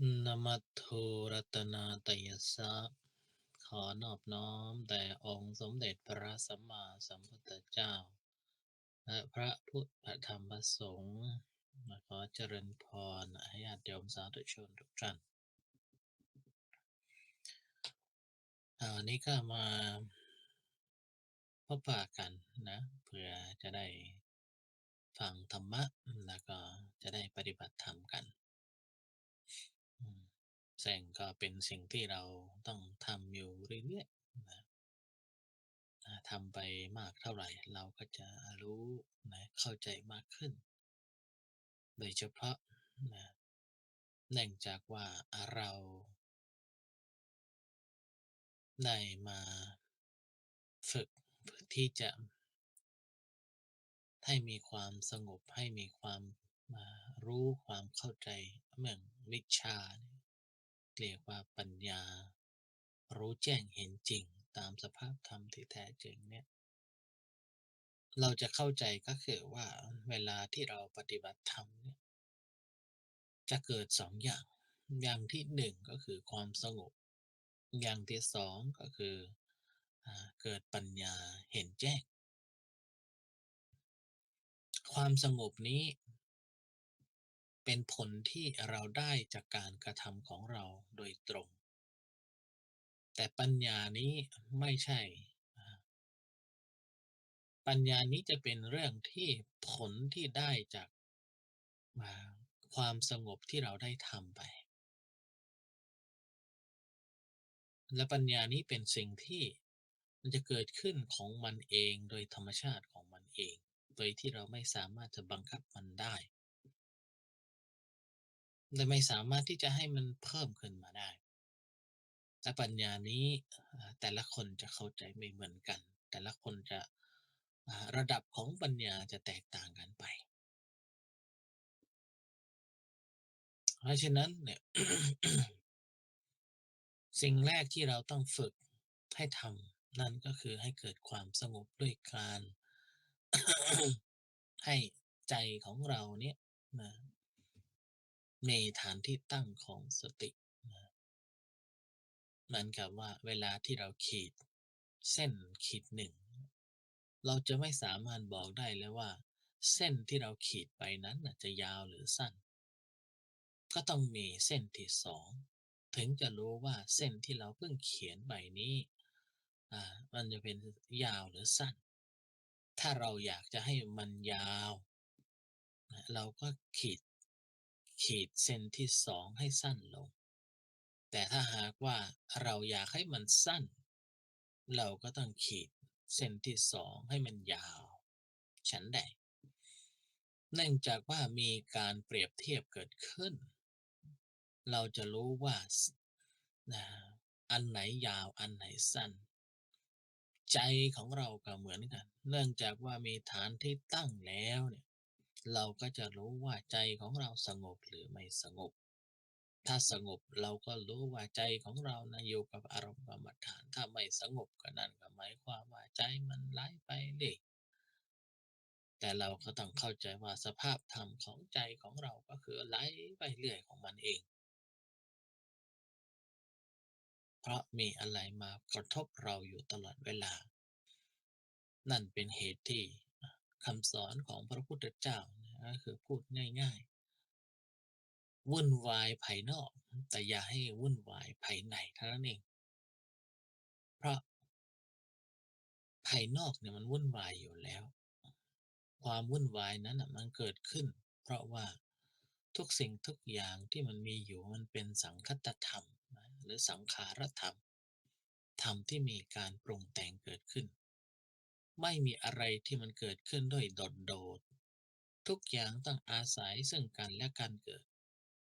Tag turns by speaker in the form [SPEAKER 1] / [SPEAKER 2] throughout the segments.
[SPEAKER 1] นะมัตโธรัตนาตยัสสะขอนอบน้อมแด่องค์สมเด็จพระสัมมาสัมพุทธเจ้าและพระพุทธธรรมประสงฆ์ขอเจริญพรให้ญาติโยมสาธุชนทุกท่านวันนี้ก็มาพบปะกันนะเพื่อจะได้ฟังธรรมะแล้วก็จะได้ปฏิบัติธรรมกันอืมซึ่งก็เป็นสิ่งที่เราต้องทำอยู่เรื่อยๆนะ ทำไปมากเท่าไหร่เราก็จะรู้นะเข้าใจมากขึ้นโดยเฉพาะนะเนื่องจากว่าเราได้มาฝึกเพื่อที่จะให้มีความสงบให้มีความรู้ความเข้าใจเหมือนวิชาเรียกว่าปัญญารู้แจ้งเห็นจริงตามสภาพธรรมที่แท้จริงเนี่ยเราจะเข้าใจก็คือว่าเวลาที่เราปฏิบัติธรรมเนี่ย จะเกิดสองอย่าง อย่างที่หนึ่งก็คือความสงบ อย่างที่สองก็คือเกิดปัญญาเห็นแจ้ง ความสงบนี้เป็นผลที่เราได้จากการกระทำของเราโดยตรง แต่ปัญญานี้ไม่ใช่ปัญญานี้จะเป็นเรื่องที่ผลที่ได้จากความสงบที่เราได้ทำไป และปัญญานี้เป็นสิ่งที่มันจะเกิดขึ้นของมันเองโดยธรรมชาติของมันเองโดยที่เราไม่สามารถจะบังคับมันได้และไม่สามารถที่จะให้มันเพิ่มขึ้นมาได้และปัญญานี้แต่ละคนจะเข้าใจไม่เหมือนกันแต่ละคนจะระดับของปัญญาจะแตกต่างกันไปเพราะฉะนั้นเนี่ย สิ่งแรกที่เราต้องฝึกให้ทำนั่นก็คือให้เกิดความสงบด้วยการ ให้ใจของเราเนี่ยนะมีฐานที่ตั้งของสตินะเหมือนกับว่าเวลาที่เราขีดเส้นขีดหนึ่งเราจะไม่สามารถบอกได้เลยว่าเส้นที่เราขีดไปนั้นน่ะจะยาวหรือสั้นก็ต้องมีเส้นที่สองถึงจะรู้ว่าเส้นที่เราเพิ่งเขียนไปนี้มันจะเป็นยาวหรือสั้นถ้าเราอยากจะให้มันยาวนะเราก็ขีดเส้นที่สองให้สั้นลง แต่ถ้าหากว่าเราอยากให้มันสั้นเราก็ต้องขีดเส้นที่สองให้มันยาวฉันใดเนื่องจากว่ามีการเปรียบเทียบเกิดขึ้นเราจะรู้ว่านะอันไหนยาวอันไหนสั้นใจของเราก็เหมือนกันเนื่องจากว่ามีฐานที่ตั้งแล้วเนี่ยเราก็จะรู้ว่าใจของเราสงบหรือไม่สงบ ถ้าสงบเราก็รู้ว่าใจของเรานะอยู่กับอารมณ์กรรมฐานถ้าไม่สงบก็นั่นก็หมายความว่าใจมันไหลไปเรื่อยแต่เราก็ต้องเข้าใจว่าสภาพธรรมของใจของเราก็คือไหลไปเรื่อยของมันเองเพราะมีอะไรมากระทบเราอยู่ตลอดเวลานั่นเป็นเหตุที่คำสอนของพระพุทธเจ้าก็คือพูดง่ายๆวุ่นวายภายนอกแต่อย่าให้วุ่นวายภายในเท่านั้นเองเพราะ ภายนอกเนี่ยมันวุ่นวายอยู่แล้วความวุ่นวายนั้นน่ะมันเกิดขึ้นเพราะว่าทุกสิ่งทุกอย่างที่มันมีอยู่มันเป็นสังคตธรรมนะหรือสังขารธรรมธรรมที่มีการปรุงแต่งเกิดขึ้นไม่มีอะไรที่มันเกิดขึ้นด้วยโดดๆทุกอย่างต้องอาศัยซึ่งกันและกันเกิด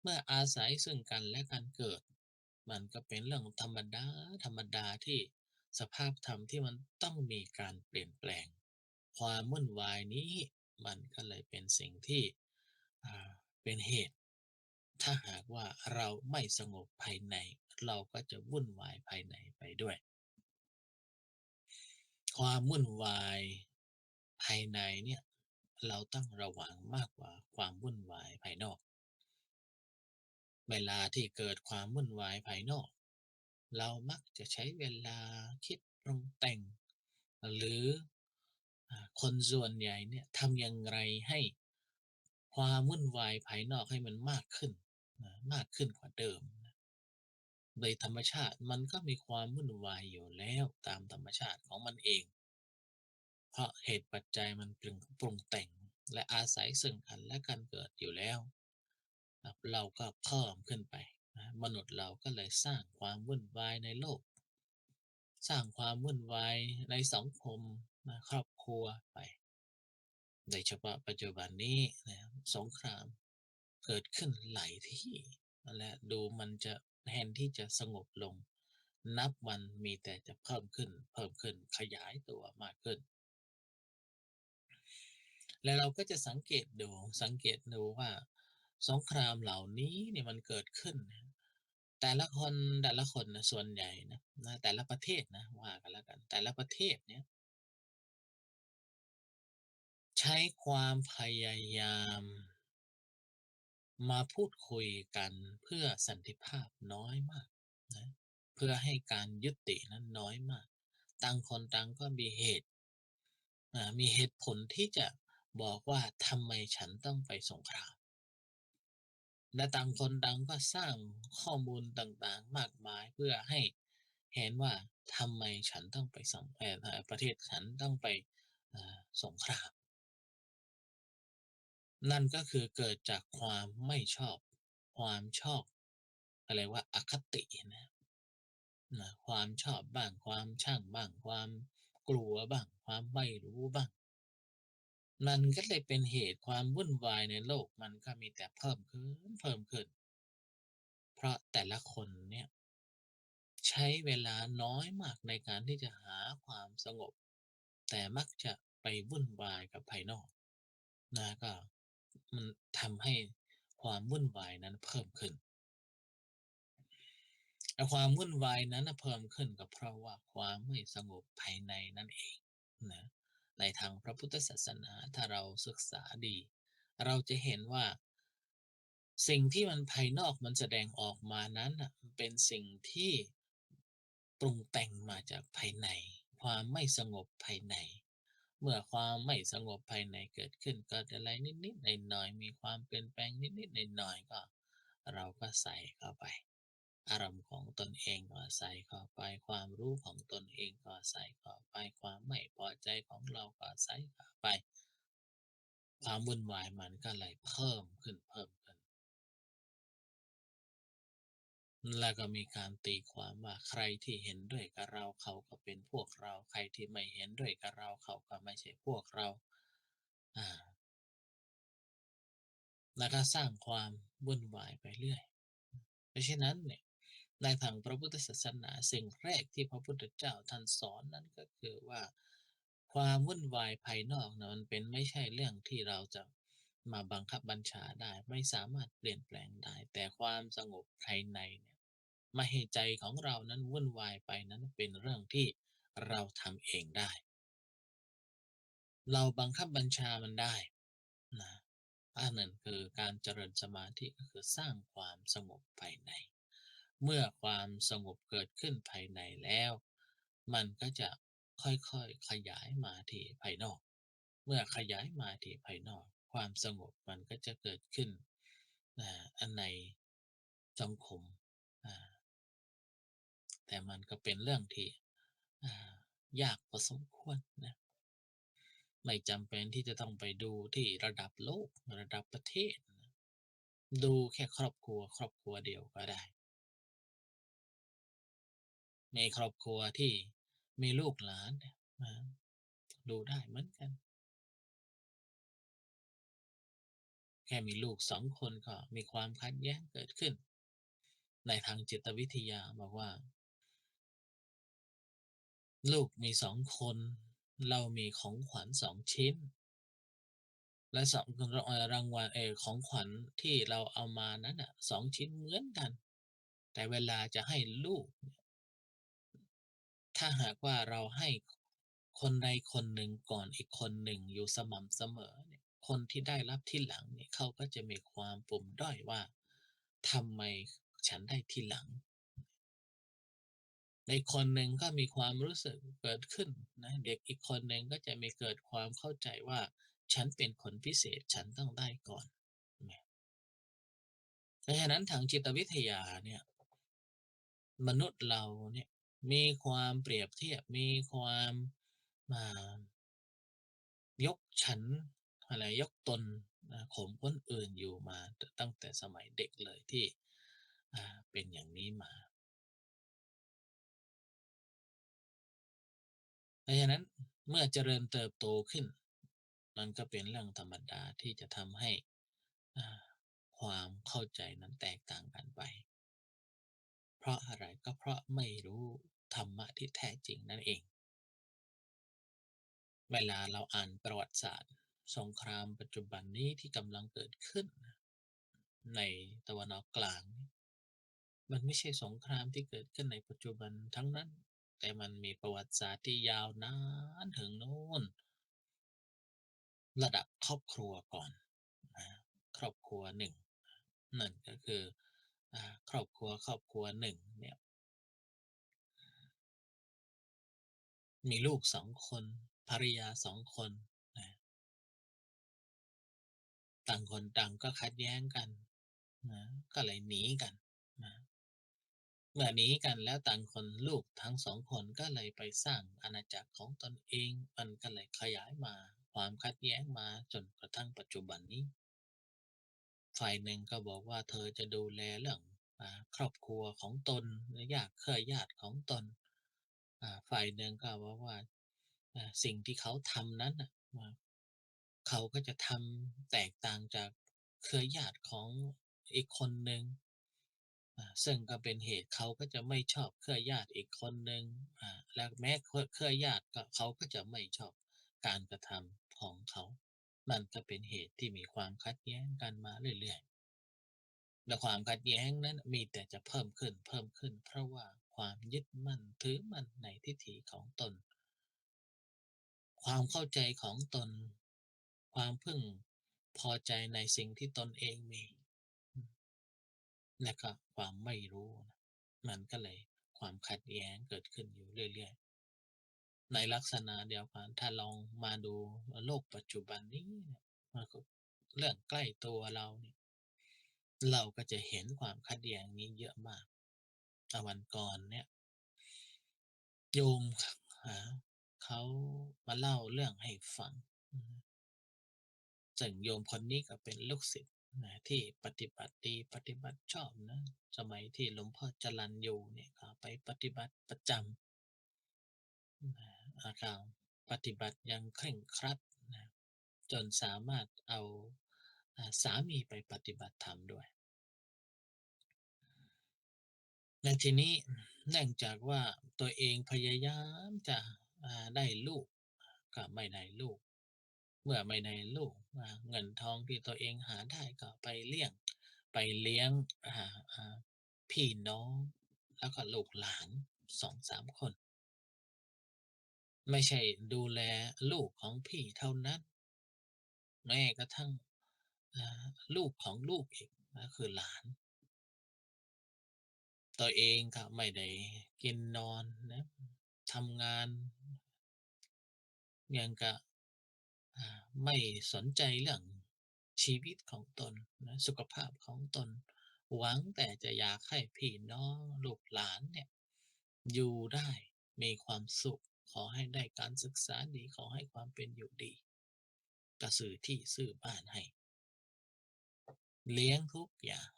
[SPEAKER 1] เมื่ออาศัยซึ่งกันและกันเกิดมันก็เป็นเรื่องธรรมดาธรรมดาที่สภาพธรรมที่มันต้องมีการเปลี่ยนแปลง ความวุ่นวายนี้มันก็เลยเป็นสิ่งที่อ่าเป็นเหตุถ้าหากว่าเราไม่สงบภายในเราก็จะวุ่นวายภายในไปด้วยความวุ่นวายภายในเนี่ยเราต้องระวังมากกว่าความวุ่นวายภายนอก เวลาที่เกิดความวุ่นวายภายนอกเรามักจะใช้เวลาคิดปรุงแต่งหรือคนส่วนใหญ่เนี่ยทำอย่างไรให้ความวุ่นวายภายนอกให้มันมากขึ้นมากขึ้นกว่าเดิมนะโดยธรรมชาติมันก็มีความวุ่นวายอยู่แล้วตามธรรมชาติของมันเองเพราะเหตุปัจจัยมันปรุงแต่งและอาศัยซึ่งกันและกันเกิดอยู่แล้วครับเราก็เพิ่มขึ้นไปนะมนุษย์เราก็เลยสร้างความวุ่นวายในโลกสร้างความวุ่นวายในสังคมนะครอบครัวไปโดยเฉพาะปัจจุบันนี้นะครับสงครามเกิดขึ้นหลายที่และดูมันจะแทนที่จะสงบลงนับวันมีแต่จะเพิ่มขึ้นขยายตัวมากขึ้น แล้วเราก็จะสังเกตดูว่าสงครามเหล่านี้เนี่ยมันเกิดขึ้นนะแต่ละคนแต่ละคนนะส่วนใหญ่นะแต่ละประเทศนะว่ากันแล้วกันแต่ละประเทศเนี่ยใช้ความพยายามมาพูดคุยกันเพื่อสันติภาพน้อยมากนะเพื่อให้การยุตินั้นน้อยมากต่างคนต่างก็มีเหตุผลที่จะบอกว่าทำไมฉันต้องไปสงคราม และต่างคนต่างก็สร้างข้อมูลต่างๆมากมายเพื่อให้เห็นว่าทำไมฉันต้องไปประเทศฉันต้องไปสงครามนั่นก็คือเกิดจากความไม่ชอบความชอบอะไรว่าอคตินะความชอบบ้างความช่างบ้างความกลัวบ้างความไม่รู้บ้างมันก็เลยเป็นเหตุความวุ่นวายในโลกมันก็มีแต่เพิ่มขึ้นเพราะแต่ละคนเนี่ย ใช้เวลาน้อยมากในการที่จะหาความสงบแต่มักจะไปวุ่นวายกับภายนอกนะก็มันทำให้ความวุ่นวายนั้นเพิ่มขึ้นและความวุ่นวายนั้นเพิ่มขึ้นก็เพราะว่าความไม่สงบภายในนั่นเองนะในทางพระพุทธศาสนาถ้าเราศึกษาดีเราจะเห็นว่าสิ่งที่มันภายนอกมันแสดงออกมานั้นน่ะมันเป็นสิ่งที่ปรุงแต่งมาจากภายในความไม่สงบภายในเมื่อความไม่สงบภายในเกิดขึ้นก็จะอะไรนิดๆหน่อยๆมีความเปลี่ยนแปลงนิดๆหน่อยๆก็เราก็ใส่เข้าไปอารมณ์ของตนเองก็ใส่เข้าไปความรู้ของตนเองก็ใส่เข้าไปความไม่พอใจของเราก็ใส่เข้าไปความวุ่นวายมันก็เลยเพิ่มขึ้น แล้วก็มีการตีความว่าใครที่เห็นด้วยกับเราเขาก็เป็นพวกเราใครที่ไม่เห็นด้วยกับเราเขาก็ไม่ใช่พวกเราอ่าแล้วก็สร้างความวุ่นวายไปเรื่อยเพราะฉะนั้นเนี่ยในทางพระพุทธศาสนาสิ่งแรกที่พระพุทธเจ้าท่านสอนนั้นก็คือว่าความวุ่นวายภายนอกนะมันเป็นไม่ใช่เรื่องที่เราจะมาบังคับบัญชาได้ไม่สามารถเปลี่ยนแปลงได้แต่ความสงบภายในเนี่ย ไม่ให้ใจของเรานั้นวุ่นวายไปนั้นเป็นเรื่องที่เราทำเองได้เราบังคับบัญชามันได้นะอันนั้นคือการเจริญสมาธิก็คือสร้างความสงบภายในเมื่อความสงบเกิดขึ้นภายในแล้วมันก็จะค่อยๆขยายมาที่ภายนอกเมื่อขยายมาที่ภายนอกความสงบมันก็จะเกิดขึ้นอันในสังคมอ่า แต่มันก็เป็นเรื่องที่อ่ายากพอสมควรนะไม่จำเป็นที่จะต้องไปดูที่ระดับโลกระดับประเทศนะดูแค่ครอบครัวเดียวก็ได้ในครอบครัวที่มีลูกหลานเนี่ยนะดูได้เหมือนกันแค่มีลูก2 คนก็มีความขัดแย้งเกิดขึ้นในทางจิตวิทยาบอกว่าลูกมี2 คนเรามีของขวัญ2 ชิ้น และรางวัลของขวัญที่เราเอามานั้นน่ะ2 ชิ้นเหมือนกันแต่เวลาจะให้ลูกถ้าหากว่าเราให้คนใดคนหนึ่งก่อนอีกคนหนึ่งอยู่สม่ำเสมอเนี่ยคนที่ได้รับที่หลังเนี่ยเขาก็จะมีความปมด้อยว่าท ทำไมฉันได้ทีหลังในคนหนึ่งก็มีความรู้สึกเกิดขึ้นนะเด็กอีกคนหนึ่งก็จะมีเกิดความเข้าใจว่าฉันเป็นคนพิเศษฉันต้องได้ก่อนนะเพราะฉะนั้นทางจิตวิทยาเนี่ยมนุษย์เราเนี่ยมีความเปรียบเทียบมีความอ่ายกฉันอะไรยกตนข่มคนอื่นอยู่มาตั้งแต่สมัยเด็กเลยที่เป็นอย่างนี้มาเพราะฉะนั้นเมื่อเจริญเติบโตขึ้นมันก็เป็นเรื่องธรรมดาที่จะทำให้อ่าความเข้าใจนั้นแตกต่างกันไปเพราะอะไรก็เพราะไม่รู้ธรรมะที่แท้จริงนั่นเองเวลาเราอ่านประวัติศาสตร์สงครามปัจจุบันนี้ที่กำลังเกิดขึ้นในตะวันออกกลาง มันไม่ใช่สงครามที่เกิดขึ้นในปัจจุบันทั้งนั้น แต่มันมีประวัติศาสตร์ที่ยาวนานถึงโน้นระดับครอบครัวก่อนนะครอบครัวหนึ่งนั่นก็คือครอบครัวหนึ่งเนี่ยมีลูกสองคนภรรยาสองคนนะต่างคนต่างก็ขัดแย้งกันนะก็เลยหนีกันนะเมื่อหนีกันแล้วต่างคนลูกทั้งสองคนก็เลยไปสร้างอาณาจักรของตนเองมันก็เลยขยายมาความขัดแย้งมาจนกระทั่งปัจจุบันนี้ฝ่ายหนึ่งก็บอกว่าเธอจะดูแลเรื่องครอบครัวของตนหรือญาติของตนฝ่ายหนึ่งก็บอกว่าสิ่งที่เขาทำนั้นน่ะเขาก็จะทำแตกต่างจากเครือญาติของอีกคนหนึ่งซึ่งก็เป็นเหตุเขาก็จะไม่ชอบเครือญาติอีกคนหนึ่งและแม้เครือญาติก็เขาก็จะไม่ชอบการกระทำของเขามันก็เป็นเหตุที่มีความขัดแย้งกันมาเรื่อยๆและความขัดแย้งนั้นมีแต่จะเพิ่มขึ้นเพิ่มขึ้นเพราะว่าความยึดมั่นถือมั่นในทิฏฐิของตนความเข้าใจของตนความพึงพอใจในสิ่งที่ตนเองมี และก็ความไม่รู้นะมันก็เลยความขัดแย้งเกิดขึ้นอยู่เรื่อยๆในลักษณะเดียวกันถ้าลองมาดูโลกปัจจุบันนี้เนี่ยมันก็เรื่องใกล้ตัวเราเนี่ยเราก็จะเห็นความขัดแย้งนี้เยอะมากวันก่อนเนี่ยโยมหาเขามาเล่าเรื่องให้ฟังซึ่งโยมคนนี้ก็เป็นลูกศิษย์ที่ปฏิบัติดีปฏิบัติชอบนะสมัยที่หลวงพ่อจรัญอยู่เนี่ยก็ไปปฏิบัติประจำการปฏิบัติอย่างเคร่งครัดนะจนสามารถเอาสามีไปปฏิบัติธรรมด้วยในทีนี้เนื่องจากว่าตัวเองพยายามจะได้ลูกก็ไม่ได้ลูกเมื่อไม่ได้ลูกเงินทองที่ตัวเองหาได้ก็ไปเลี้ยงอ่าอ่าพี่น้องแล้วก็ลูกหลาน2-3คนไม่ใช่ดูแลลูกของพี่เท่านั้นแม้กระทั่งอ่าลูกของลูกอีกก็คือหลานตัวเองก็ไม่ได้กินนอนนะทำงานอย่างกับไม่สนใจเรื่องชีวิตของตนนะสุขภาพของตนหวังแต่จะอยากให้พี่น้องลูกหลานเนี่ยอยู่ได้มีความสุขขอให้ได้การศึกษาดีขอให้ความเป็นอยู่ดีก็ซื้อที่ซื้อบ้านให้เลี้ยงทุกอย่าง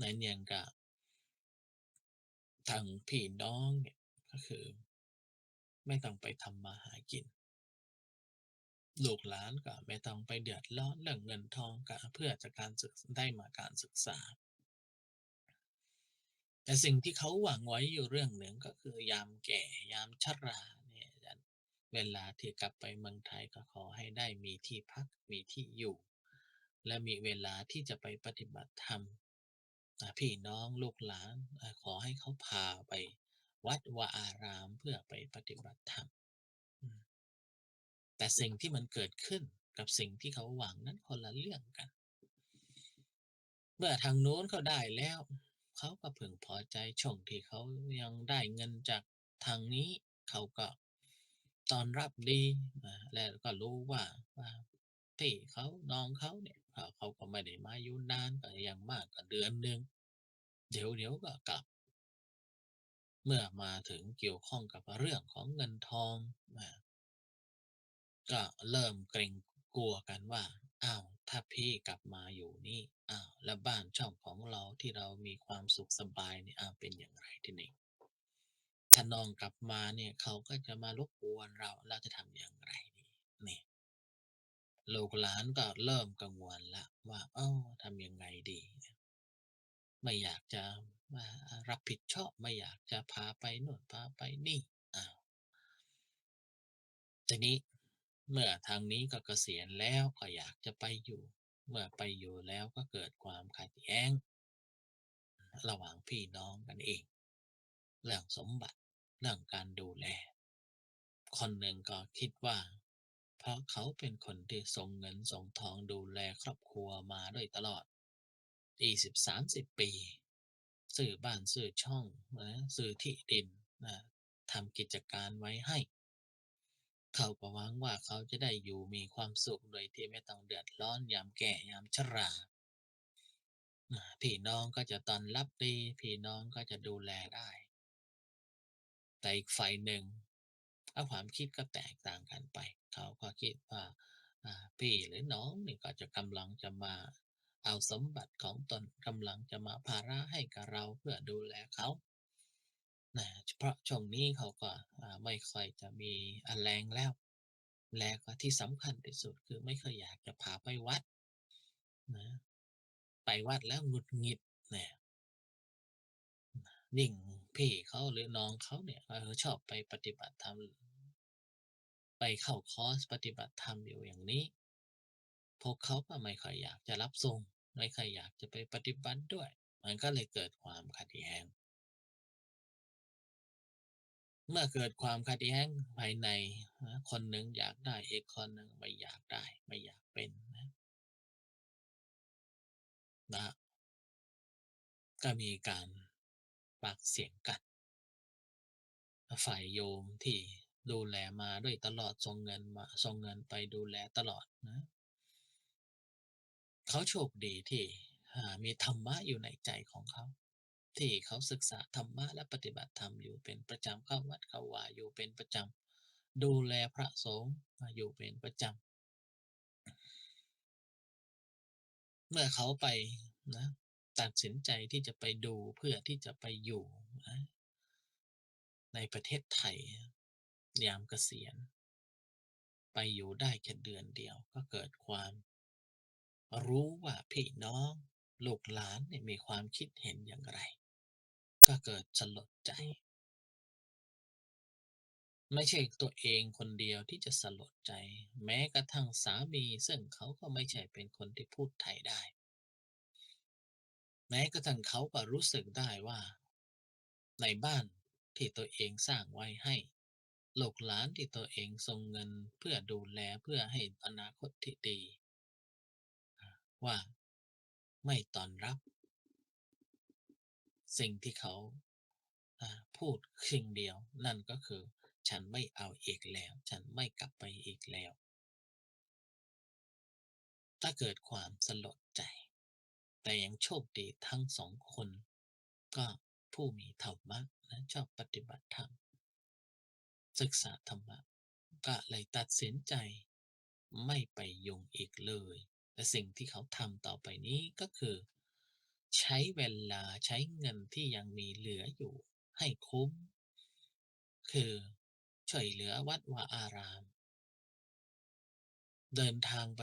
[SPEAKER 1] นั้นอย่างกับทางพี่น้องเนี่ยก็คือไม่ต้องไปทำมาหากินลูกหลานก็ไม่ต้องไปเดือดร้อนเรื่องเงินทองก็เพื่อจะการศึกได้มาการศึกษา แต่สิ่งที่เขาหวังไว้อยู่เรื่องหนึ่งก็คือยามแก่ยามชราเนี่ยเวลาที่กลับไปเมืองไทยก็ขอให้ได้มีที่พักมีที่อยู่และมีเวลาที่จะไปปฏิบัติธรรมพี่น้องลูกหลานขอให้เขาพาไปวัดวาอารามเพื่อไปปฏิบัติธรรมแต่สิ่งที่มันเกิดขึ้นกับสิ่งที่เขาหวังนั้นคนละเรื่องกัน เมื่อทางนู้นเขาได้แล้วเขาก็พึงพอใจช่วงที่เขายังได้เงินจากทางนี้เขาก็ต้อนรับดีแล้วก็รู้ว่าพี่เขาน้องเขาเนี่ยเขาก็ไม่ได้มาอยู่นานก็อย่างมากก็เดือนหนึ่งเดี๋ยวก็กลับเมื่อมาถึงเกี่ยวข้องกับเรื่องของเงินทองก็เริ่มเกรงกลัวกันว่าอ้าวถ้าพี่กลับมาอยู่นี่อ้าวแล้วบ้านช่องของเราที่เรามีความสุขสบายเนี่ยอ้าวเป็นอย่างไรทีนี้ถ้าน้องกลับมาเนี่ยเขาก็จะมารบกวนเราจะทำอย่างไรดีนี่ลูกหลานก็เริ่มกังวลแล้วว่าทำยังไงดีไม่อยากจะมารับผิดชอบไม่อยากจะพาไปโน่นพาไปนี่อ้าวทีนี้เมื่อทางนี้ก็เกษียณแล้วก็อยากจะไปอยู่เมื่อไปอยู่แล้วก็เกิดความขัดแย้งระหว่างพี่น้องกันเองเรื่องสมบัติเรื่องการดูแลคนหนึ่งก็คิดว่าเพราะเขาเป็นคนที่ส่งเงินส่งทองดูแลครอบครัวมาโดยตลอด20-30ปีซื้อบ้านซื้อช่องซื้อที่ดินนะทำกิจการไว้ให้เขาก็หวังว่าเขาจะได้อยู่มีความสุขโดยที่ไม่ต้องเดือดร้อนยามแก่ยามชราพี่น้องก็จะต้อนรับดีพี่น้องก็จะดูแลได้แต่อีกฝ่ายหนึ่งความคิดก็แตกต่างกันไปเขาก็คิดว่าพี่หรือน้องนี่ก็จะกำลังจะมาเอาสมบัติของตนกำลังจะมาภาระให้กับเราเพื่อดูแลเขาเพราะช่วงนี้เขาก็ไม่ค่อยจะมีแรงแล้วและก็ที่สำคัญที่สุดคือไม่ค่อยอยากจะพาไปวัดนะไปวัดแล้วหงุดหงิดเนี่ยยิ่งพี่เขาหรือน้องเขาเนี่ยชอบไปปฏิบัติธรรมไปเข้าคอร์สปฏิบัติธรรมอยู่อย่างนี้พวกเขาก็ไม่ค่อยอยากจะรับส่งไม่ค่อยอยากจะไปปฏิบัติด้วยมันก็เลยเกิดความขัดแย้งเมื่อเกิดความขัดแย้งภายในคนหนึ่งอยากได้อีกคนหนึ่งไม่อยากได้ไม่อยากเป็นนะก็มีการปากเสียงกันฝ่ายโยมที่ดูแลมาด้วยตลอดส่งเงินไปดูแลตลอดเขาโชคดีที่มีธรรมะอยู่ในใจของเขาที่เขาศึกษาธรรมะและปฏิบัติธรรมอยู่เป็นประจำเข้าวัดเข้าวาอยู่เป็นประจำดูแลพระสงฆ์อยู่เป็นประจำเมื่อเขาไปนะตัดสินใจที่จะไปดูเพื่อที่จะไปอยู่นะในประเทศไทยยามเกษียณไปอยู่ได้แค่เดือนเดียวก็เกิดความรู้ว่าพี่น้องลูกหลานเนี่ยมีความคิดเห็นอย่างไรก็เกิดสลดใจไม่ใช่ตัวเองคนเดียวที่จะสลดใจแม้กระทั่งสามีซึ่งเขาก็ไม่ใช่เป็นคนที่พูดไทยได้แม้กระทั่งเขาก็รู้สึกได้ว่าในบ้านที่ตัวเองสร้างไว้ให้ลูกหลานที่ตัวเองส่งเงินเพื่อดูแลเพื่อให้อนาคตที่ดีว่าไม่ต้อนรับสิ่งที่เขาพูดสิ่งเดียวนั่นก็คือฉันไม่เอาอีกแล้วฉันไม่กลับไปอีกแล้วถ้าเกิดความสลดใจแต่ยังโชคดีทั้งสองคนก็ผู้มีธรรมะและชอบปฏิบัติธรรมศึกษาธรรมะก็เลยตัดสินใจไม่ไปยุ่งอีกเลยแต่สิ่งที่เขาทำต่อไปนี้ก็คือใช้เวลาใช้เงินที่ยังมีเหลืออยู่ให้คุ้มคือช่วยเหลือวัดวาอารามเดินทางไป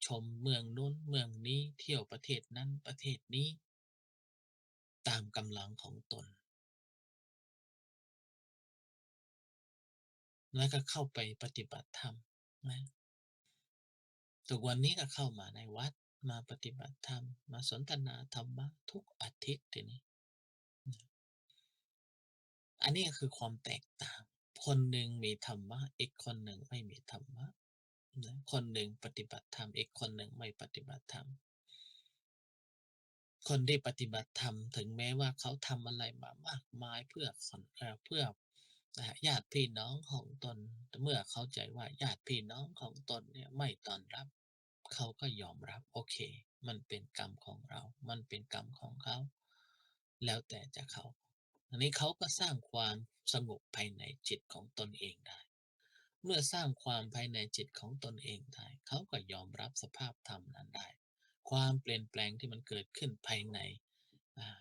[SPEAKER 1] ชมเมืองนู้นเมืองนี้เที่ยวประเทศนั้นประเทศนี้ตามกำลังของตนแล้วก็เข้าไปปฏิบัติธรรมนะทุกวันนี้ก็เข้ามาในวัดมาปฏิบัติธรรมมาสนทนาธรรมะทุกอาทิตย์ทีนี้อันนี้ก็คือความแตกต่างคนหนึ่งมีธรรมะอีกคนหนึ่งไม่มีธรรมะคนหนึ่งปฏิบัติธรรมอีกคนหนึ่งไม่ปฏิบัติธรรม คนที่ปฏิบัติธรรมถึงแม้ว่าเขาทำอะไรมามากมายเพื่อเพื่อญาติพี่น้องของตนแต่เมื่อเข้าใจว่าญาติพี่น้องของตนเนี่ยไม่ต้อนรับเขาก็ยอมรับโอเคมันเป็นกรรมของเรามันเป็นกรรมของเขาแล้วแต่จะเขาอันนี้เขาก็สร้างความสงบภายในจิตของตนเองได้เมื่อสร้างความภายในจิตของตนเองได้เขาก็ยอมรับสภาพธรรมนั้นได้ความเปลี่ยนแปลงที่มันเกิดขึ้นภายใน อ่า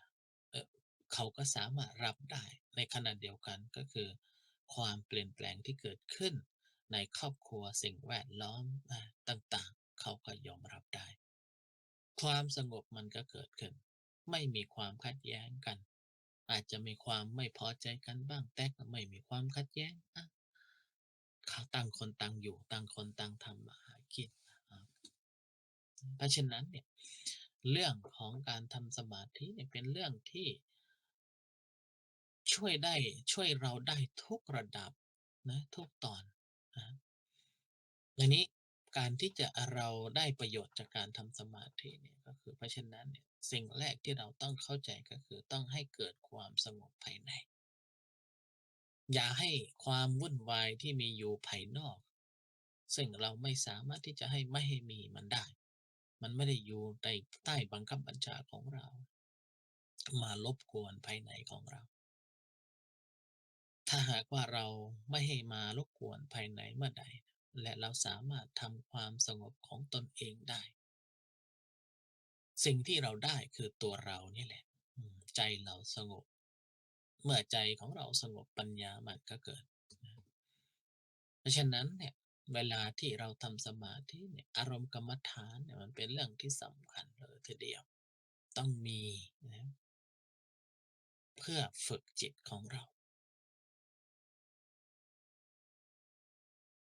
[SPEAKER 1] เอ่อเขาก็สามารถรับได้ในขณะเดียวกันก็คือความเปลี่ยนแปลงที่เกิดขึ้นในครอบครัวสิ่งแวดล้อมต่างๆเขาก็ยอมรับได้ความสงบมันก็เกิดขึ้นไม่มีความขัดแย้งกันอาจจะมีความไม่พอใจกันบ้างแต่ก็ไม่มีความขัดแย้งเขาต่างคนต่างอยู่ต่างคนต่างทำมาหากินเพราะฉะนั้นเนี่ยเรื่องของการทำสมาธิเนี่ยเป็นเรื่องที่ ช่วยได้ช่วยเราได้ทุกระดับนะทุกตอนนะอันนี้การที่จะเราได้ประโยชน์จากการทำสมาธิเนี่ยก็คือเพราะฉะนั้นเนี่ยสิ่งแรกที่เราต้องเข้าใจก็คือต้องให้เกิดความสงบภายในอย่าให้ความวุ่นวายที่มีอยู่ภายนอกซึ่งเราไม่สามารถที่จะให้ไม่ให้มีมันได้มันไม่ได้อยู่ในใต้บังคับบัญชาของเรามารบกวนภายในของเรา ถ้าหากว่าเราไม่ให้มารบกวนภายในเมื่อใดและเราสามารถทำความสงบของตนเองได้สิ่งที่เราได้คือตัวเรานี่แหละใจเราสงบเมื่อใจของเราสงบปัญญามันก็เกิดเพราะฉะนั้นเนี่ยเวลาที่เราทำสมาธิเนี่ยอารมณ์กรรมฐานเนี่ยมันเป็นเรื่องที่สำคัญเลยทีเดียวต้องมีนะเพื่อฝึกจิตของเรา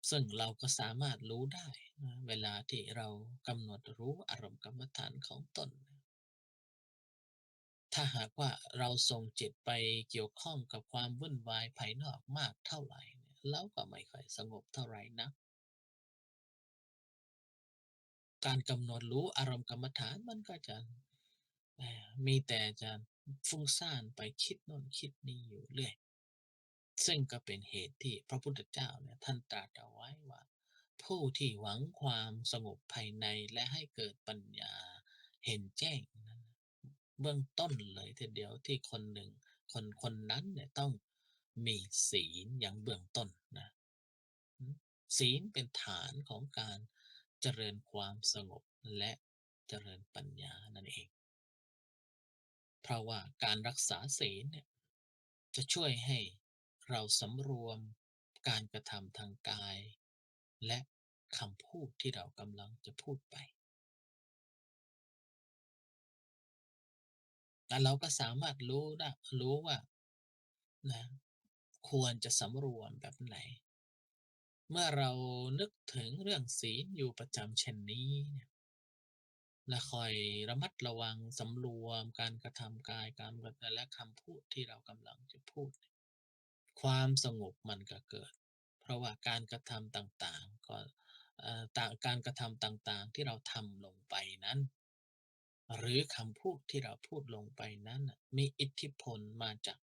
[SPEAKER 1] ซึ่งเราก็สามารถรู้ได้นะเวลาที่เรากำหนดรู้อารมณ์กรรมฐานของตนถ้าหากว่าเราส่งจิตไปเกี่ยวข้องกับความวุ่นวายภายนอกมากเท่าไหร่เนี่ยเราก็ไม่ค่อยสงบเท่าไหร่นะการกำหนดรู้อารมณ์กรรมฐานมันก็จะมีแต่จะฟุ้งซ่านไปคิดโน่นคิดนี่อยู่เรื่อยซึ่งก็เป็นเหตุที่พระพุทธเจ้าเนี่ยท่านตรัสเอาไว้ว่า ผู้ที่หวังความสงบภายในและให้เกิดปัญญาเห็นแจ้งนั้นเบื้องต้นเลยทีเดียวที่คนหนึ่งคนนั้นเนี่ยต้องมีศีลอย่างเบื้องต้นนะศีลเป็นฐานของการเจริญความสงบและเจริญปัญญานั่นเองเพราะว่าการรักษาศีลเนี่ยจะช่วยให้เราสำรวมการกระทำทางกายและคำพูดที่เรากำลังจะพูดไป แต่เราก็สามารถรู้ได้รู้ว่านะควรจะสำรวมแบบไหนเมื่อเรานึกถึงเรื่องศีลอยู่ประจำเช่นนี้เนี่ยและคอยระมัดระวังสำรวมการกระทำกายการกระทำและคำพูดที่เรากำลังจะพูดความสงบมันก็เกิดเพราะว่าการกระทำต่างๆก็ต่างการกระทำต่างๆที่เราทำลงไปนั้นหรือคำพูดที่เราพูดลงไปนั้นน่ะมีอิทธิพลมาจาก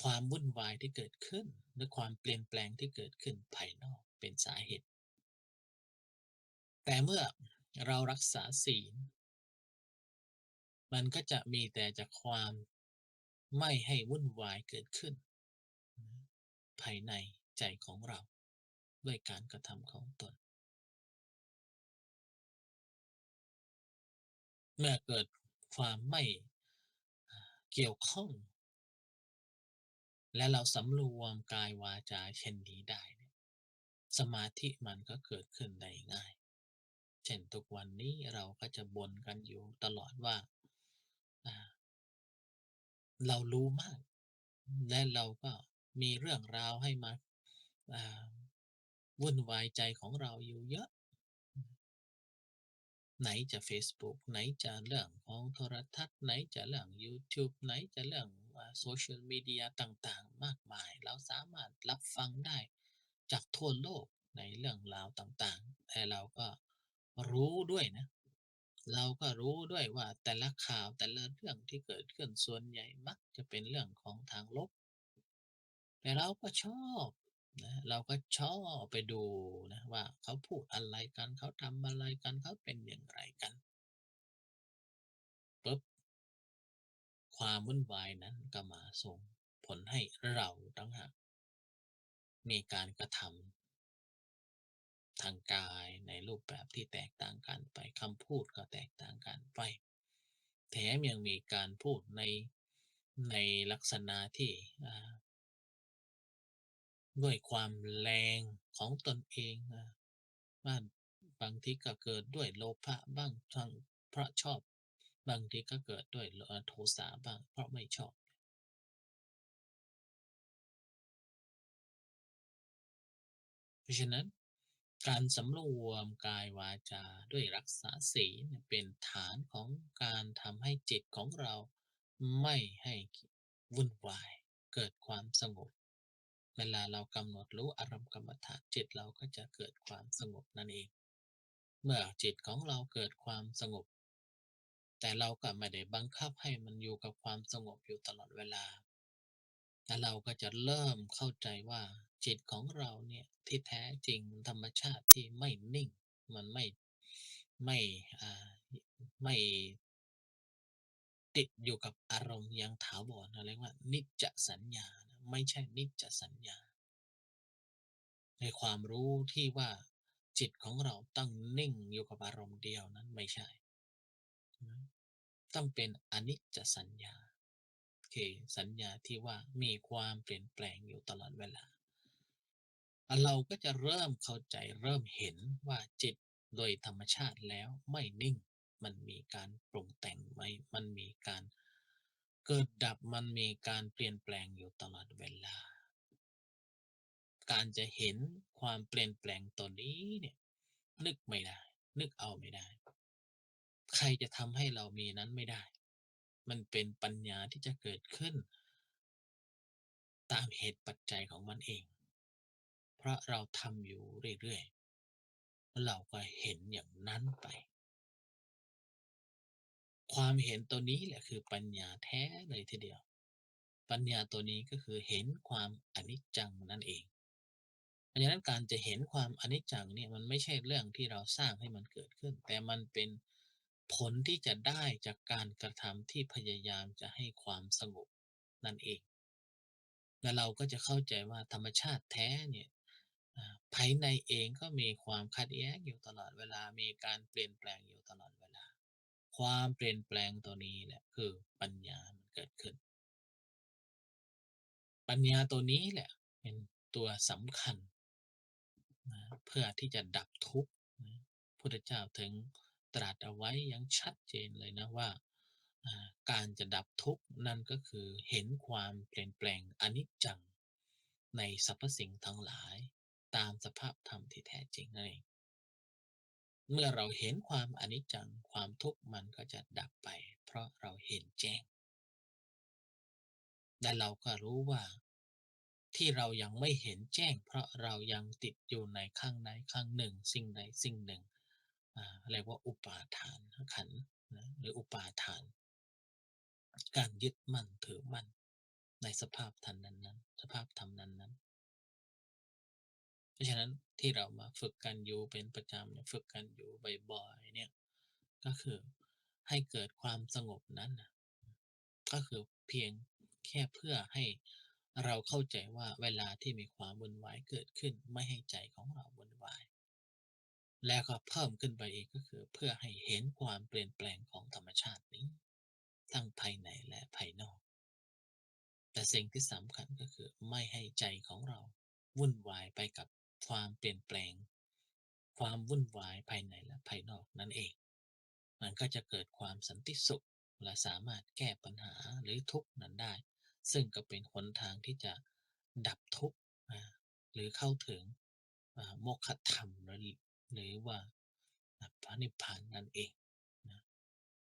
[SPEAKER 1] ความวุ่นวายที่เกิดขึ้นหรือความเปลี่ยนแปลงที่เกิดขึ้นภายนอกเป็นสาเหตุแต่เมื่อเรารักษาศีลมันก็จะมีแต่จากความไม่ให้วุ่นวายเกิดขึ้นภายในใจของเราด้วยการกระทำของตนเมื่อเกิดความไม่เกี่ยวข้องและเราสำรวมกายวาจาเช่นนี้ได้เนี่ยสมาธิมันก็เกิดขึ้นได้ง่าย เช่นทุกวันนี้เราก็จะบ่นกันอยู่ตลอดว่าอ่าเรารู้มากและเราก็มีเรื่องราวให้มาอ่าวุ่นวายใจของเราอยู่เยอะไหนจะเฟซบุ๊กไหนจะเรื่องของโทรทัศน์ไหนจะเรื่องยูทูบไหนจะเรื่องsocial media ต่างๆมากมายเราสามารถรับฟังได้จากทั่วโลกในเรื่องราวต่างๆแต่เราก็รู้ด้วยนะ เราก็รู้ด้วยว่าแต่ละข่าวแต่ละเรื่องที่เกิดขึ้นส่วนใหญ่มักจะเป็นเรื่องของทางลบแต่เราก็ชอบเราก็ชอบไปดูว่าเขาพูดอะไรกันเขาทำอะไรกันเขาเป็นอย่างไรกันปุ๊บความวุ่นวายนั้นก็มาส่งผลให้เราต่างหากมีการกระทำทางกายในรูปแบบที่แตกต่างกันไปคำพูดก็แตกต่างกันไปแถมยังมีการพูดในลักษณะที่ด้วยความแรงของตนเองว่าบางทีก็เกิดด้วยโลภะบ้างทั้งเพราะชอบบางทีก็เกิดด้วยโทสะบ้างเพราะไม่ชอบเพราะฉะนั้นการสำรวมกายวาจาด้วยรักษาศีลเนี่ยเป็นฐานของการทำให้จิตของเราไม่ให้วุ่นวายเกิดความสงบเวลาเรากำหนดรู้อารมณ์กรรมฐานจิตเราก็จะเกิดความสงบนั่นเอง เมื่อจิตของเราเกิดความสงบแต่เราก็ไม่ได้บังคับให้มันอยู่กับความสงบอยู่ตลอดเวลาแต่เราก็จะเริ่มเข้าใจว่าจิตของเราเนี่ยที่แท้จริงธรรมชาติที่ไม่นิ่งมันไม่อ่าไม่ติดอยู่กับอารมณ์อย่างถาวรเราเรียกว่านิจจสัญญาไม่ใช่นิจจสัญญาในความรู้ที่ว่าจิตของเราต้องนิ่งอยู่กับอารมณ์เดียวนั้นไม่ใช่ ต้องเป็นอนิจจสัญญาคือสัญญาที่ว่ามีความเปลี่ยนแปลงอยู่ตลอดเวลาเราก็จะเริ่มเข้าใจเริ่มเห็นว่าจิตโดยธรรมชาติแล้วไม่นิ่งมันมีการปรุงแต่งไหมมันมีการเกิดดับมันมีการเปลี่ยนแปลงอยู่ตลอดเวลาการจะเห็นความเปลี่ยนแปลงตัวนี้เนี่ยนึกไม่ได้นึกเอาไม่ได้ใครจะทำให้เรามีนั้นไม่ได้ มันเป็นปัญญาที่จะเกิดขึ้นตามเหตุปัจจัยของมันเอง เพราะเราทำอยู่เรื่อยๆเราก็เห็นอย่างนั้นไป ความเห็นตัวนี้แหละคือปัญญาแท้เลยทีเดียว ปัญญาตัวนี้ก็คือเห็นความอนิจจังนั่นเอง เพราะฉะนั้นการจะเห็นความอนิจจังเนี่ยมันไม่ใช่เรื่องที่เราสร้างให้มันเกิดขึ้น แต่มันเป็นผลที่จะได้จากการกระทำที่พยายามจะให้ความสงบนั่นเอง และเราก็จะเข้าใจว่าธรรมชาติแท้เนี่ยภายในเองก็มีความขัดแย้งอยู่ตลอดเวลามีการเปลี่ยนแปลงอยู่ตลอดเวลาความเปลี่ยนแปลงตัวนี้แหละคือปัญญามันเกิดขึ้นปัญญาตัวนี้แหละเป็นตัวสำคัญนะเพื่อที่จะดับทุกข์นะพุทธเจ้าถึงตรัสเอาไว้อย่างชัดเจนเลยนะว่าการจะดับทุกข์นั่นก็คือเห็นความเปลี่ยนแปลงอนิจจังในสรรพสิ่งทั้งหลายตามสภาพธรรมที่แท้จริงนั่นเองเมื่อเราเห็นความอนิจจังความทุกข์มันก็จะดับไปเพราะเราเห็นแจ้งและเราก็รู้ว่าที่เรายังไม่เห็นแจ้งเพราะเรายังติดอยู่ในข้างใดข้างหนึ่งสิ่งใดสิ่งหนึ่งเรียกว่าอุปาทานขันธ์นะหรืออุปาทานการยึดมั่นถือมั่นในสภาพธรรมนั้นๆสภาพธรรมนั้นๆ เพราะฉะนั้นที่เรามาฝึกกันอยู่เป็นประจำเนี่ยฝึกกันอยู่บ่อยๆเนี่ยก็คือให้เกิดความสงบนั้นนะก็คือเพียงแค่เพื่อให้เราเข้าใจว่าเวลาที่มีความวุ่นวายเกิดขึ้นไม่ให้ใจของเราวุ่นวายแล้วก็เพิ่มขึ้นไปอีกก็คือเพื่อให้เห็นความเปลี่ยนแปลงของธรรมชาตินี้ทั้งภายในและภายนอกแต่สิ่งที่สำคัญก็คือไม่ให้ใจของเราวุ่นวายไปกับความเปลี่ยนแปลง ความวุ่นวายภายในและภายนอกนั่นเอง มันก็จะเกิดความสันติสุขและสามารถแก้ปัญหาหรือทุกข์นั้นได้ ซึ่งก็เป็นหนทางที่จะดับทุกข์หรือเข้าถึงโมกขธรรมหรือว่าพระนิพพานนั่นเองนะ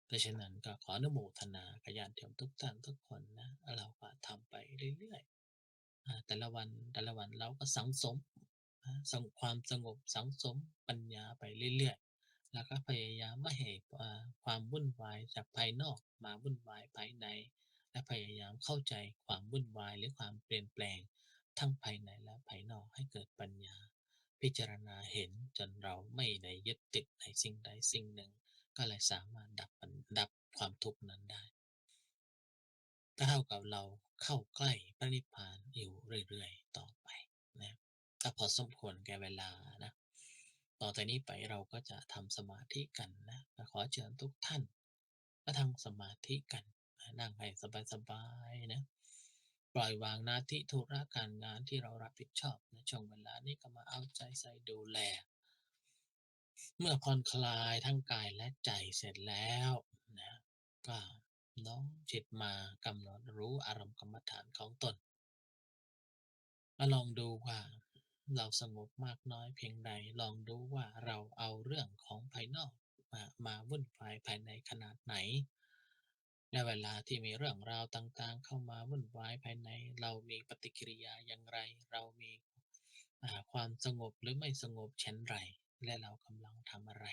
[SPEAKER 1] เพราะฉะนั้นก็ขออนุโมทนากับญาติโยมทุกท่านทุกคนนะเราก็ทำไปเรื่อยๆแต่ละวันเราก็สังสมสังความสงบสังสมปัญญาไปเรื่อยๆ แล้วก็พยายามไม่ให้ความวุ่นวายจากภายนอกมาวุ่นวายภายในและพยายามเข้าใจความวุ่นวายหรือความเปลี่ยนแปลงทั้งภายในและภายนอกให้เกิดปัญญาพิจารณาเห็นจนเราไม่ได้ยึดติดในสิ่งใดสิ่งหนึ่งก็เลยสามารถดับความทุกข์นั้นได้ก็เท่ากับเราเข้าใกล้พระนิพพานอยู่เรื่อยๆต่อไปนะก็พอสมควรแก่เวลานะต่อจากนี้ไปเราก็จะทำสมาธิกันนะขอเชิญทุกท่านก็ทำสมาธิกันนั่งให้สบายๆนะปล่อยวางหน้าที่ธุระการงานที่เรารับผิดชอบในช่วงเวลานี้ก็มาเอาใจใส่ดูแลเมื่อผ่อนคลายทั้งกายและใจเสร็จแล้วนะก็น้อมจิตมากำหนดรู้อารมณ์กรรมฐานของตนมาลองดูว่าเราสงบมากน้อยเพียงใดลองดูว่าเราเอาเรื่องของภายนอกมาวุ่นวายภายในขนาดไหนในเวลาที่มีเรื่องราวต่างๆเข้ามาวุ่นวายภายในเรามีปฏิกิริยาอย่างไรเรามีความสงบหรือไม่สงบเช่นไรและเรากำลังทำอะไร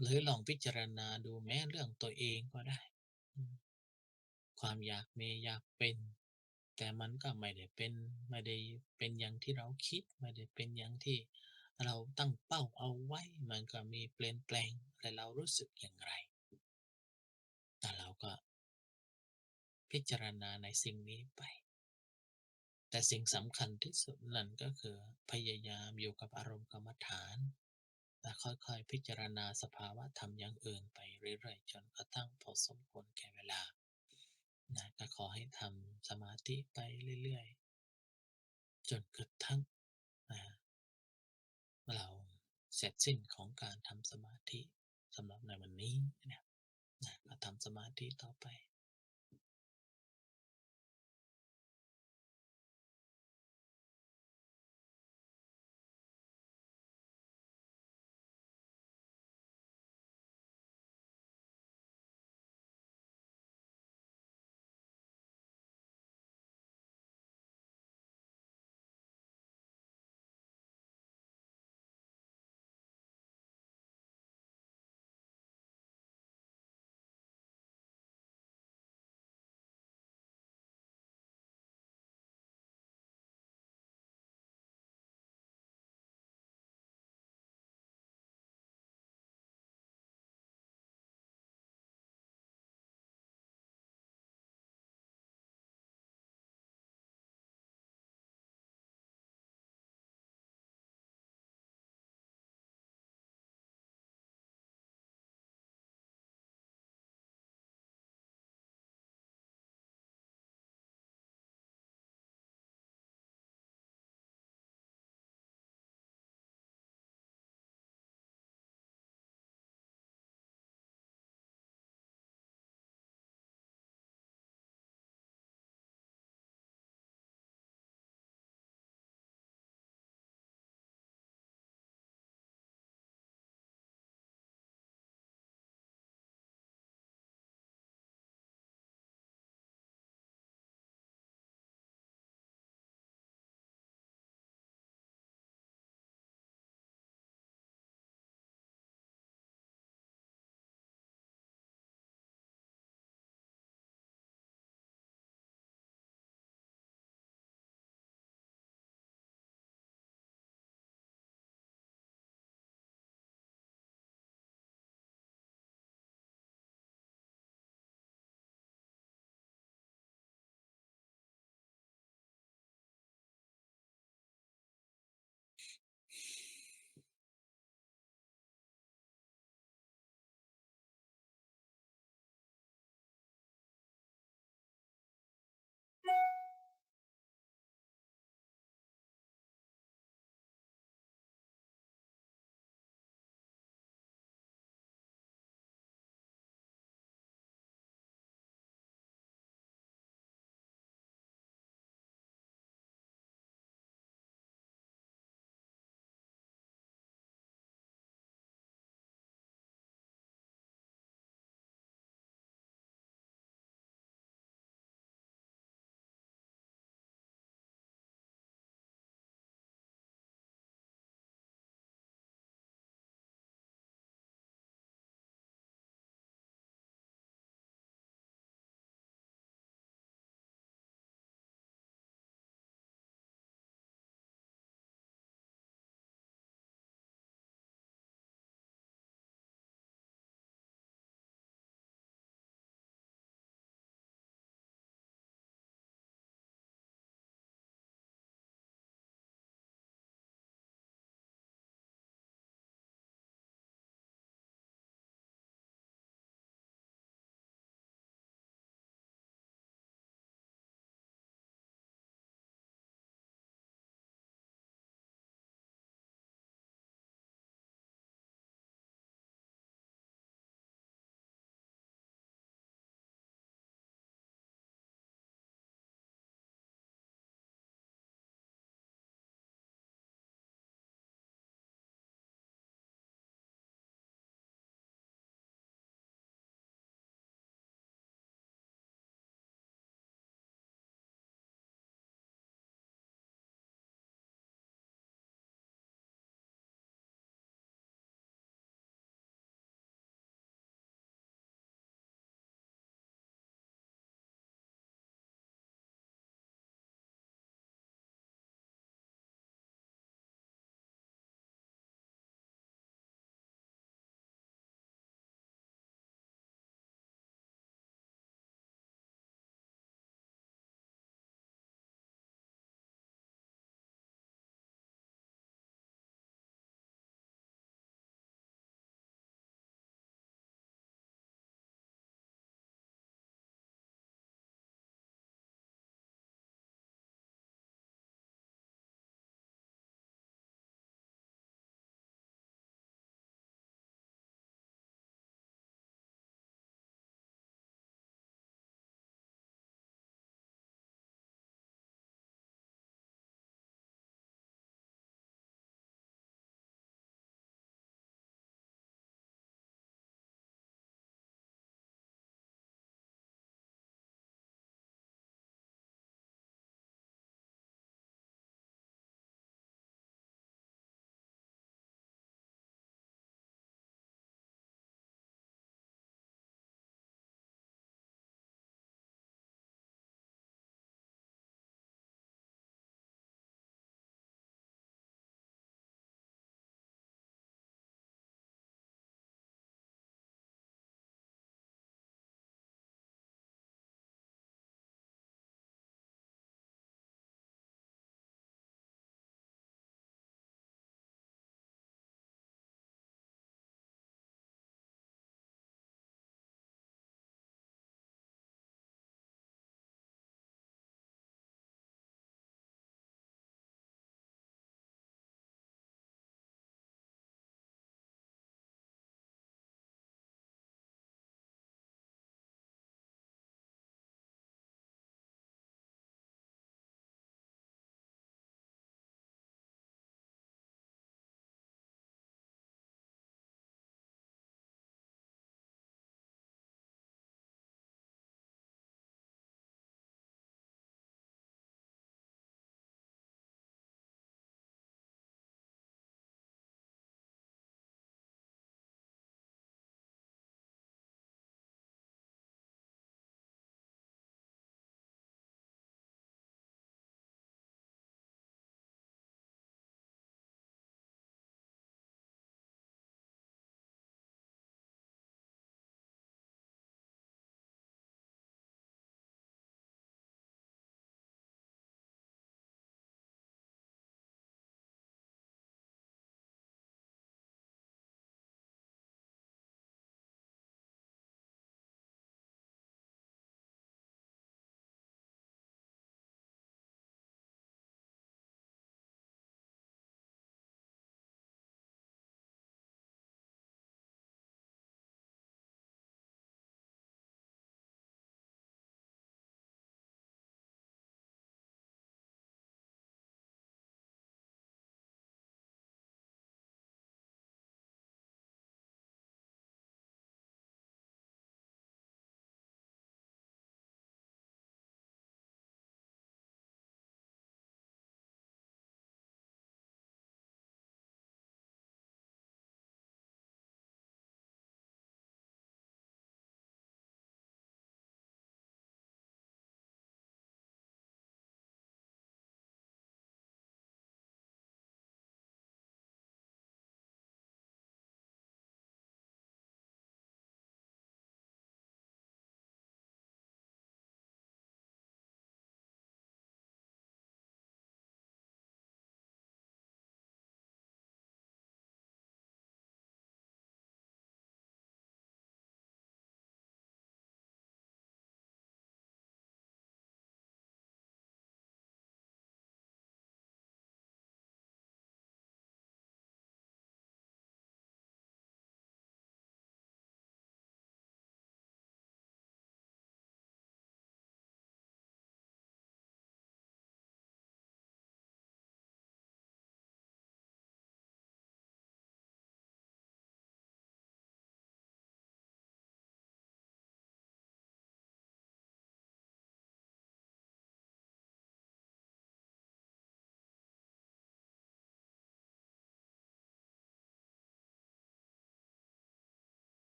[SPEAKER 1] หรือลองพิจารณาดูแม้เรื่องตัวเองก็ได้ความอยากมีอยากเป็นแต่มันก็ไม่ได้เป็นอย่างที่เราคิดไม่ได้เป็นอย่างที่เราตั้งเป้าเอาไว้มันก็มีเปลี่ยนแปลงแต่เรารู้สึกอย่างไรแต่เราก็พิจารณาในสิ่งนี้ไปแต่สิ่งสำคัญที่สุดนั่นก็คือพยายามอยู่กับอารมณ์กรรมฐานและค่อยๆพิจารณาสภาวะธรรมอย่างอื่นไปเรื่อยๆจนกระทั่งพอสมควรแก่เวลานะก็ขอให้ทำสมาธิไปเรื่อยๆจนกระทั่งนะ เราเสร็จสิ้นของการทำสมาธิสำหรับในวันนี้เนี่ยนะก็ทำสมาธิต่อไป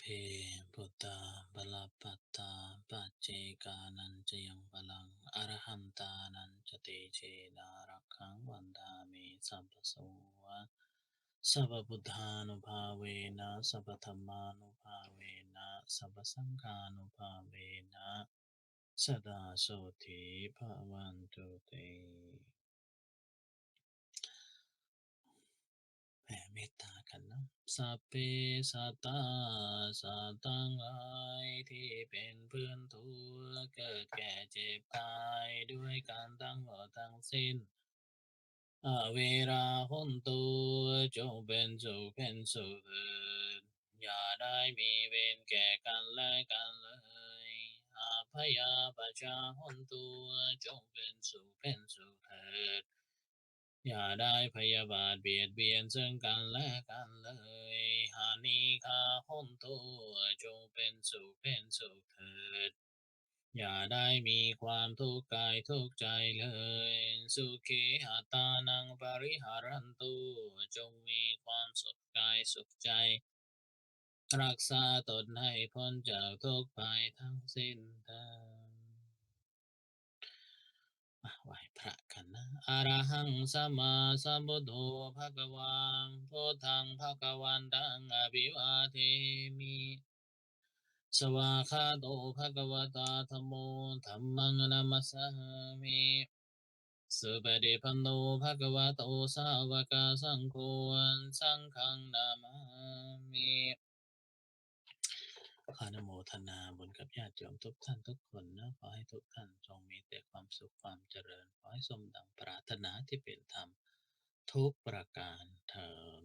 [SPEAKER 1] เพพุตตาปะละปัตตาปัจเจกานันจะยังพลังอรหันตานันจะเตเชนารักขังวันดามิสัพพโสวะสัพพพุทธานุภาเวนะสัพพธรรมานุภาเวนะสัพพสังฆานุภาเวนะสดาโสถิภะวันตุเต แผ่เมตตากันนะสัพเพสัตตาสัตว์ทั้งหลายที่เป็นเพื่อนทุกข์เกิดแก่เจ็บตายด้วยกันทั้งหมดทั้งสิ้นอเวราหนตุจงเป็นสุขเป็นสุขเถิดอย่าได้มีเวรแก่กันและกันเลยอาพยาปชาหนตุจงเป็นสุขเป็นสุขเถิด อย่าได้พยาบาทเบียดเบียนซึ่งกันและกันเลยหานิคาหนตุจงเป็นสุขเป็นสุขเถิดอย่าได้มีความทุกข์กายทุกข์ใจเลยสุขีอัตานังปริหารันตุจงมีความสุขกายสุขใจรักษาตนให้พ้นจากทุกข์ภัยทั้งสิ้นเถิด ไหว้พระกันนะอะระหังสัมมาสัมพุทโธภะคะวาพุทธังภะคะวันตังอภิวาเทมิสวากขาโตภะคะวตาธัมโมธัมมังนามัสสามิสุปฏิปันโนภะคะวะโตสาวกสังโฆสังฆังนามามิขออนุโมทนาบุญกับญาติโยมทุกท่านทุกคนนะขอให้ทุกท่านจงมีแต่ความสุขความเจริญขอให้สมดังปรารถนาที่เป็นธรรมทุกประการเถิด